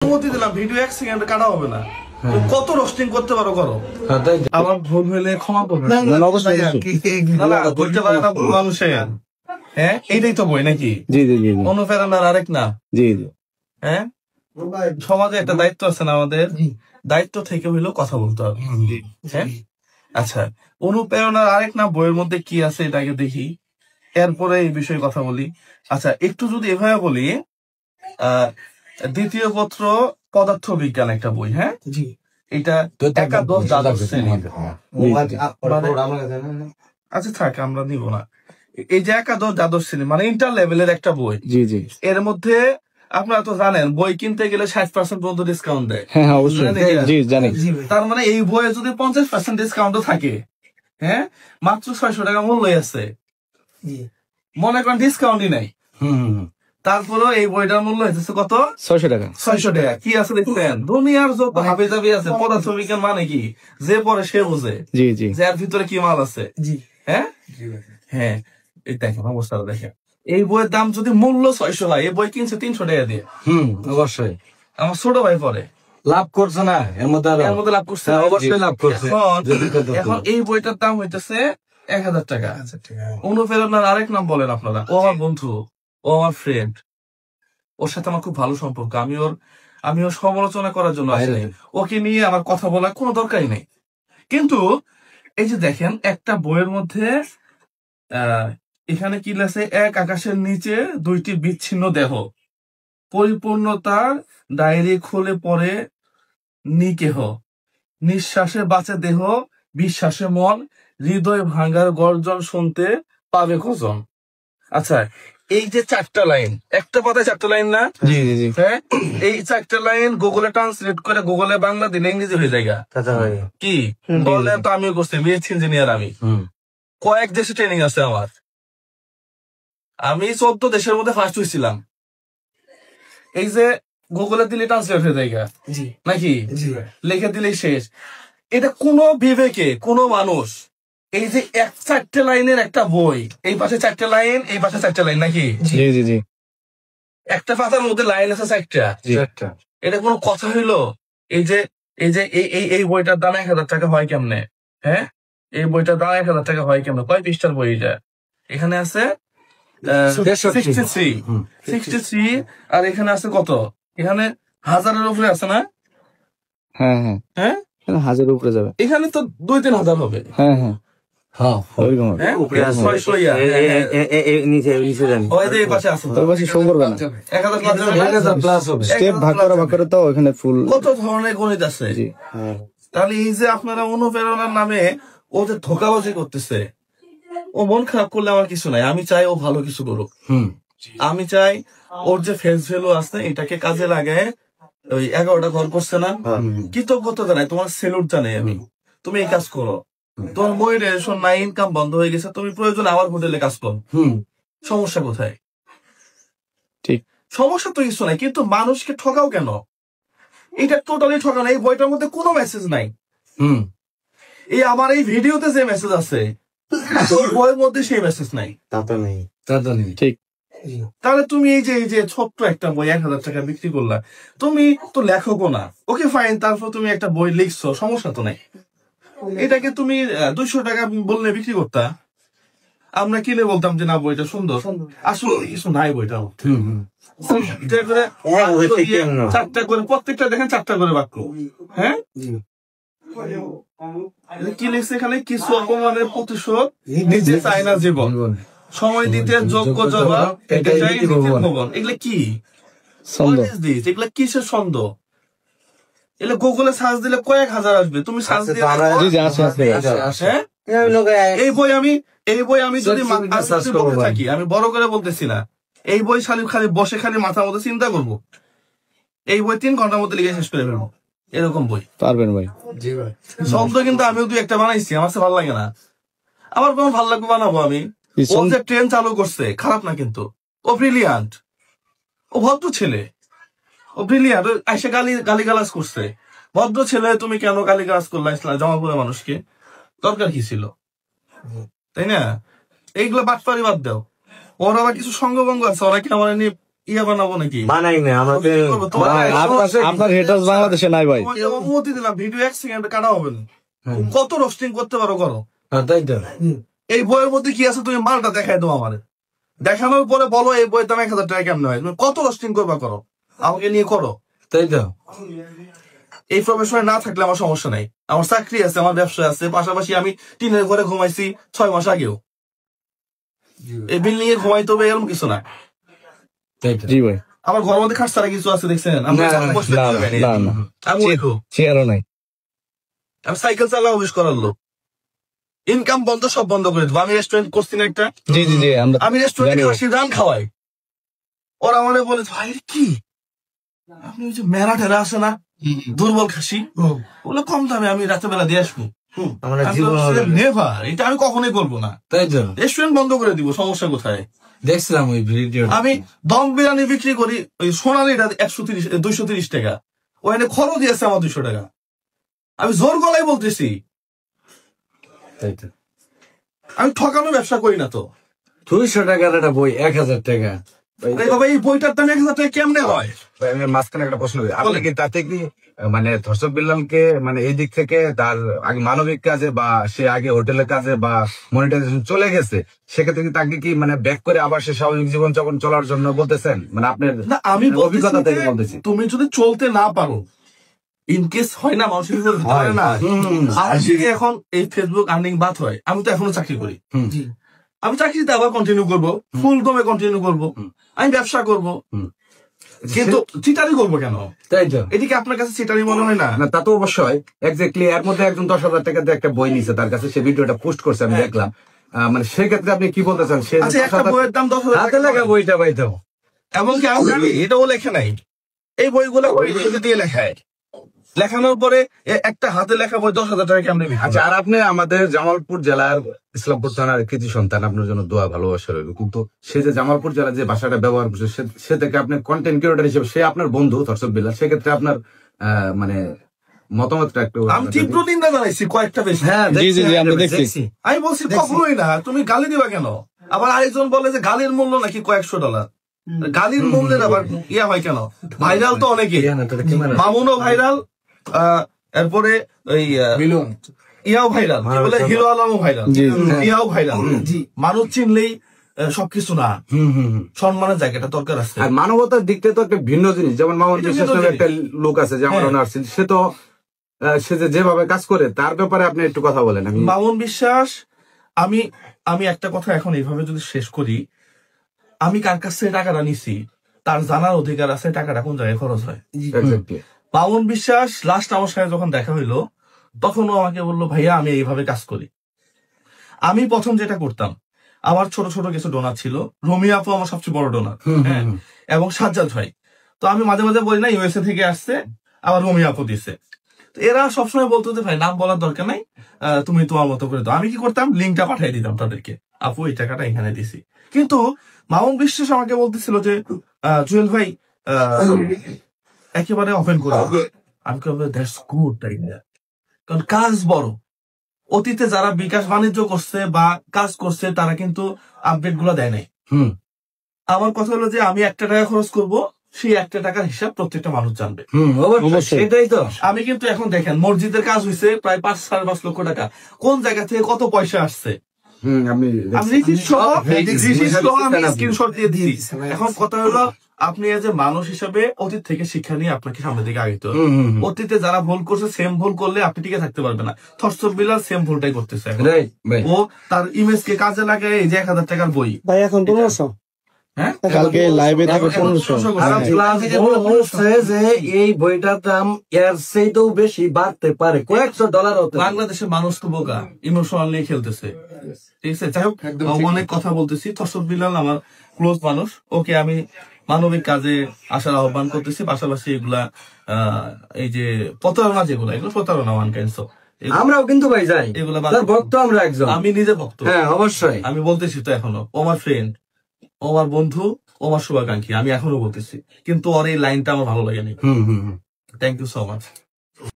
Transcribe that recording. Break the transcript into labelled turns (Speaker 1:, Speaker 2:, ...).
Speaker 1: অনুমতি দিলাম, video 1 second কাটা হবে না। কত রোস্টিং করতে পারো করো, আমার ভুল হলে ক্ষমা করবে। হ্যাঁ এইটাই তো বই নাকি? জি জি জি। অনুপ্রেরণার আরেক না। জি জি। হ্যাঁ সমাজে একটা দায়িত্ব আছে না আমাদের, দায়িত্ব থেকে হইলেও কথা বলতে হবে। হ্যাঁ আচ্ছা, অনুপ্রেরণার আরেক না বইয়ের মধ্যে কি আছে এটাকে দেখি, এরপরে এই বিষয়ে কথা বলি। আচ্ছা একটু যদি এভাবে বলি, দ্বিতীয় পত্র পদার্থ বিজ্ঞান একটা বই। হ্যাঁ জি, এটা একাদশ দ্বাদশ শ্রেণী। আচ্ছা থাক, আমরা নিব না। এই যে একাদশ দ্বাদশ শ্রেণী মানে ইন্টার লেভেলের একটা বই। জি জি। এর মধ্যে আপনারা তো জানেন বই কিনতে গেলে 60% পর্যন্ত ডিসকাউন্ট দেয়। হ্যাঁ অবশ্যই জি জানি। তার মানে এই বইয়ে যদি 50% ডিসকাউন্টও থাকে, হ্যাঁ মাত্র 600 টাকা মূল্য আছে। মনে করেন ডিসকাউন্টই নাই, তারপরেও এই বইটার মূল্য হচ্ছে কত? 600 টাকা। 600 টাকা। কি আছে দেখছেন? দুনিয়ার যত হাবি জাবি আছে, পদার্থ বিজ্ঞান মানে কি, যে পড়ে সে বোঝে। জি জি। যার ভিতরে কি মাল আছে। জি হ্যাঁ হ্যাঁ, এই দেখেন অবস্থাটা দেখেন। এই বইয়ের দাম যদি মূল্য 600 হয়, এই বই কিনছে 300 টাকা দিয়ে। অবশ্যই। আমার ছোট ভাই পড়ে, লাভ করছে না এর মধ্যে লাভ করছে, অবশ্যই লাভ করছে। এখন এই বইটার দাম হইতেছে 1000 টাকা। অনুপ্রেরণার আরেক নাম বলেন আপনারা। ও আমার বন্ধু, ও আমার ফ্রেন্ড, ওর সাথে আমার খুব ভালো সম্পর্ক। আমি ওর সমালোচনা করার জন্য আসলে ওকে নিয়ে আমার কথা বলার কোনো দরকারই নেই। কিন্তু এই যে দেখেন একটা বইয়ের মধ্যে এখানে কি লেখছে, এক আকাশের নিচে দুইটি বিচ্ছিন্ন দেহ, পরিপূর্ণতার ডায়েরি খুলে পড়ে নিকেহ, নিঃশ্বাসে বাঁচে দেহ, বিশ্বাসে মন, হৃদয় ভাঙার গর্জন শুনতে পাবে কজন। আচ্ছা এই যে 4টা লাইন, একটা পাতায় 4টা লাইন না? জি জি জি। হ্যাঁ এই 4টা লাইন গুগলে ট্রান্সলেট করে গুগলে বাংলা দিলে ইংরেজি হয়ে যায়। কি বলে তো আমিও করছি, বিএসসি ইঞ্জিনিয়ার। আমি কয়েক দেশে ট্রেনিং আছে আমার। আমি 14 দেশের মধ্যে ফার্স্ট হয়েছিলাম। এই যে গুগলে দিলে ট্রান্সলেট হয়ে যায় নাকি, লিখে দিলেই শেষ। এটা কোনো বিবেকে কোনো মানুষ, এই যে 4টে লাইনের একটা বই, এই পাশে 4টে লাইন, এই পাশে 4টে লাইন নাকি, জি জি জি, একটা পাতার মধ্যে লাইন আছে 4টা, এটা কোনো কথা হইলো? এই যে এই বইটার দাম 1000 টাকা হয় কেমনে? হ্যাঁ এই বইটার দাম 1000 টাকা হয় কেমনে? কয় পৃষ্ঠার বই এটা? এখানে আছে 63, আর এখানে আছে কত? এখানে 1000-এর উপরে আছে না? হ্যাঁ হ্যাঁ হ্যাঁ, 1000-এর উপরে যাবে। এখানে তো 2-3 হাজার হবে। হ্যাঁ হ্যাঁ কত ধরনের গণিত আছে। তাহলে এই যে আপনারা অনুপ্রেরণার নামে ও যে ধোঁকাবাজি করতেছে, ও মন খারাপ করলে আমার কিছু নাই। আমি চাই ও ভালো কিছু করুক। আমি চাই ওর যে ফেস ভ্যালু আছে এটাকে কাজে লাগায় ওই 11টা ঘর করছে না, কৃতজ্ঞতা জানাই, তোমার সেলুট জানাই আমি। তুমি এই কাজ করো, তোমার মনিটাইজেশন নাই, ইনকাম বন্ধ হয়ে গেছে, তুমি প্রয়োজনে আবার হোটেলে কাজ করো। সমস্যা কোথায়? ঠিক, সমস্যা তো কিছু নাই, কিন্তু মানুষকে ঠকাও কেন? এটা টোটালি ঠকানো। এই বইটার মধ্যে কোনো মেসেজ নাই। এই আমার এই ভিডিওতে যে মেসেজ আছে বইয়ের মধ্যে সেই মেসেজ নাই। ঠিক, তাহলে তুমি এই যে ছোট্ট একটা বই 1000 টাকা বিক্রি করলা, তুমি তো লেখকও না, ওকে ফাইন, তারপর তুমি একটা বই লিখছো, সমস্যা তো নাই। এটাকে তুমি 200 টাকা বললে বিক্রি করতা, আমরা কিনে বলতাম যে না বইটা সুন্দর, আসলে কিছু নাই বইটা। 4টা করে, প্রত্যেকটা দেখেন 4টা করে বাক্য। হ্যাঁ কি লিখছে এখানে? কিছু অপমানের প্রতিশোধ নিজে চায় না জীবন, সময় দিতে যোগ্য জবাব, এগুলা কি ছন্দ? এগুলা কিসের ছন্দ? এগুলো গুগলে সার্চ দিলে কয়েক হাজার আসবে। তুমি সার্চ দিয়ে এই বই আমি যদি থাকি, আমি বড় করে বলতেছি না, এই বই খালি বসে খালি মাথার মধ্যে চিন্তা করবো, এই বই 3 ঘন্টার মধ্যে লিখে শেষ করে ফেলবো। এরকম বই পারবেন ভাই? জি ভাই। ছন্দ কিন্তু আমিও 2-1টা বানাইছি, আমার ভালো লাগে না। আমার কোনো ভালো লাগবে বানাবো আমি। ও যে ট্রেন চালু করছে খারাপ না, কিন্তু ও ব্রিলিয়ান্ট, ও ভদ্র ছেলে, ও ব্রিলিয়ান্ট। এসে গালিগালাজ করছে, ভদ্র ছেলে তুমি কেন গালিগালাজ করলা জামালপুরের মানুষকে? দরকার কি ছিল? তাই না? এইগুলো বাটপারি বাদ দাও। ওর আবার কিছু সঙ্গভঙ্গ আছে, ওরা কি আমার নিয়ে ইয়ে বানাবো নাকি?
Speaker 2: বানাই না আমাদের।
Speaker 3: আপনার হেটার্স বাংলাদেশে নাই ভাই।
Speaker 1: অনুমতি দিলাম, ভিডিও 1 সেকেন্ড কাটা হবে না। কত রোস্টিং করতে পারো করো।
Speaker 2: তাই তো।
Speaker 1: এই বইয়ের মধ্যে কি আছে তুমি মালটা দেখাই দাও আমারে, দেখানোর পরে বলো এই বইয়ের দাম 1000 টাকা কেমন হয়। কত রোস্টিং করবা করো, আমাকে নিয়ে করো।
Speaker 2: তাই তো।
Speaker 1: এই প্রফেশনে না থাকলে আমার সমস্যা নাই, আমার চাকরি আছে, আমার ব্যবসা আছে, পাশাপাশি আমি টিনের ঘরে ঘুমাইছি 6 মাস আগেও। এই বিল্ডিং এ ঘুমাইতে হবে এরকম কিছু না।
Speaker 3: জি ভাই,
Speaker 1: আমার ঘরের মধ্যে খাট ছাড়া কিছু আছে দেখছেন? আমি সাইকেল চালা অফিস করার লোক, ইনকাম বন্ধ, সব বন্ধ করে দেবো। আমি রেস্টুরেন্ট করছি না একটা, আমি রেস্টুরেন্টে খাসির রান খাওয়াই। ওরা আমারে বলে ভাই কি আপনি ওই যে মেরা টেরা আসে না দুর্বল খাসি, ওগুলো কম দামে আমি রাতের বেলা দিয়ে আসবো। এটা আমি কখনোই করবো না।
Speaker 2: তাই তো,
Speaker 1: রেস্টুরেন্ট বন্ধ করে দিব, সমস্যা কোথায়?
Speaker 2: দেখছিলাম ওই ভিডিও।
Speaker 1: আমি দম বিরিয়ানি বিক্রি করি, ওই সোনালিটা 230 টাকা, ওখানে খরচ দিয়েছে আমার 200 টাকা। আমি জোর গলায় বলতেছি, আমি ঠকানো ব্যবসা করি না তো।
Speaker 2: 200 টাকার একটা বই 1000 টাকা।
Speaker 1: বাবা এই বইটার দাম 1000 টাকা কেমনে হয়?
Speaker 4: মাঝখানে একটা প্রশ্ন, আপনি কি তাতে কি মানে ধর্ষক বিল্লালকে মানে এই দিক থেকে তার আগে মানবিক কাজে বা সে আগে হোটেলের কাজে বা মনিটাইজেশন চলে গেছে, সেক্ষেত্রে কি তাকে কি মানে ব্যাক করে আবার সে স্বাভাবিক জীবন যাপন চলার জন্য বলতেছেন? মানে আপনার
Speaker 1: আমি
Speaker 4: অভিজ্ঞতা থেকে বলতেছি।
Speaker 1: তুমি যদি চলতে না পারো, ইনকেস হয় না মানুষের হয় না, এখন এই ফেসবুক আর্নিং বাদ হয়। আমি তো এখনো চাকরি করি, আমি চাকরিতে আবার কন্টিনিউ করবো, ফুল দমে কন্টিনিউ করবো, আমি ব্যবসা করবো, কিন্তু চিটারি করবো কেন?
Speaker 2: তাই তো,
Speaker 1: এদিকে আপনার কাছে চিটারি মনে হয় না?
Speaker 4: তা তো অবশ্যই। এক্স্যাক্টলি এর মধ্যে একজন 10,000 টাকা দিয়ে একটা বই নিছে তার কাছে, সে ভিডিওটা পোস্ট করছে, আমি দেখলাম। মানে সেক্ষেত্রে আপনি কি বলতে চান? সে
Speaker 1: একটা বইয়ের দাম 10,000
Speaker 2: হাতে লেখা বইটা পাইতো,
Speaker 1: এমনকি এটাও লেখা নাই। এই বইগুলো দিয়ে লেখায়, লেখানোর পরে একটা হাতে লেখা বই 10,000 টাকা কেমন?
Speaker 4: আচ্ছা, আর আপনি আমাদের জামালপুর জেলার ইসলামপুর থানার কৃতি সন্তান, আপনার জন্য দোয়া ভালোবাসা রইল। কিন্তু সে যে জামালপুর জেলার যে ভাষাটা ব্যবহার করছে, সে থেকে আপনি কন্টেন্ট ক্রিয়েটর হিসেবে, সে আপনার বন্ধু ধর্ষক বিল্লাল, সেক্ষেত্রে আপনার মানে মতামতটা একটু।
Speaker 1: আমি তীব্র নিন্দা জানাইছি কয়েকটা বেশি।
Speaker 2: হ্যাঁ
Speaker 3: আমরা দেখছি।
Speaker 1: আমি বলছি কখনোই না, তুমি গালি দিবা কেন? আবার আরেকজন বলে যে গালির মূল্য নাকি কয়েকশো ডলার। গালির মূল্যের আবার ইয়া হয় কেন? ভাইরাল তো অনেকে, মামুনও ভাইরাল, এরপরে ওই ইয়াও ভাইরাল, বলে হিরো আলমও ভাইরাল, ইয়াও ভাইরাল। মানুষ চিনলেই সবকিছু না, সম্মানের জায়গাটা দরকার আছে।
Speaker 4: আর মানবতার দিক থেকে তো একটা ভিন্ন জিনিস। যেমন মামুন বিশ্বাস নামে একটা লোক আছে, যেমন সে তো সে যেভাবে কাজ করে, তার ব্যাপারে আপনি একটু কথা বলেন।
Speaker 1: মামুন বিশ্বাস, আমি একটা কথা এখন এইভাবে যদি শেষ করি, আমি কার কাছ থেকে টাকাটা নিছি তার জানার অধিকার আছে টাকাটা কোন জায়গায় খরচ হয়। মামুন বিশ্বাস লাস্ট আমার সাথে যখন দেখা হইলো, তখনও আমাকে বললো ভাইয়া আমি এইভাবে কাজ করি। আমি প্রথম যেটা করতাম, আমার ছোট ছোট কিছু ডোনার ছিল, রমি আপু আমার সবচেয়ে বড় ডোনার, হ্যাঁ, এবং সাজ্জাদ ভাই। তো আমি মাঝে মাঝে বলি না ইউএসএ থেকে আসছে, আবার রমি আপু দিছে। তো এরা সবসময় বলতো যে ভাই নাম বলার দরকার নাই, তুমি তোমার মতো করে দাও। আমি কি করতাম, লিঙ্কটা পাঠিয়ে দিতাম তাদেরকে, আপু এই টাকাটা এখানে দিছি। কিন্তু মামুন বিশ্বাস আমাকে বলতেছিল যে জুয়েল ভাই একেবারে ওপেন করে। আমি দ্যাটস গুড, কারণ কাজ বড়। অতীতে যারা বিকাশ বাণিজ্য করছে বা কাজ করছে, তারা কিন্তু আপডেট গুলো দেয় নাই। আমার কথা হলো যে আমি 1 টাকা খরচ করব, সেই 1 টাকার হিসাব প্রত্যেকটা মানুষ জানবে।
Speaker 2: সেটাই তো।
Speaker 1: আমি কিন্তু এখন দেখেন মসজিদের কাজ হয়েছে প্রায় 5-5.5 লক্ষ টাকা, কোন জায়গা থেকে কত পয়সা আসছে স্ক্রিনশট দিয়ে দিচ্ছি। এখন কথা হলো, আপনি এজ এ মানুষ হিসাবে অতীত থেকে শিক্ষা নিয়ে আপনাকে সামনের দিকে আগাইতে হবে। অতীতে যারা ভুল করছে, সেম ভুল করলে আপনি টিকে থাকতে পারবেন না। ধর্ষক বিল্লাল সেম ভুলটাই করতেছে। ও তার ইমেজ কে কাজে লাগে, এই যে 1000 টাকার বই
Speaker 3: ভাই এখন 1500, কালকে লাইভে থাকে
Speaker 2: 1500। যে এই বইটার দাম এর চাইতেও বেশি বাড়তে পারে, কয়েকশো ডলার হতে।
Speaker 1: বাংলাদেশের মানুষ তো বোকা, ইমোশনাল নিয়ে খেলতেছে। ঠিক আছে, যাই হোক, অনেক কথা বলতেছি। ধর্ষক বিল্লাল আমার ক্লোজ মানুষ, ওকে আমি মানবিক কাজে আসার আহ্বান করতেছি। পাশাপাশি এগুলা এই যে প্রতারণা, যেগুলো এগুলো প্রতারণা ওয়ান কাইন্ডস অফ,
Speaker 2: আমরাও কিন্তু ভাই যাই,
Speaker 1: এগুলা
Speaker 2: ভক্ত আমরা একজন।
Speaker 1: আমি নিজে ভক্ত,
Speaker 2: হ্যাঁ অবশ্যই।
Speaker 1: আমি বলতেছি তো এখনো, ও আমার ফ্রেন্ড, ও আমার বন্ধু, ও আমার শুভাকাঙ্ক্ষী, আমি এখনো বলতেছি। কিন্তু ওর এই লাইনটা আমার ভালো লাগেনি। Thank you so much.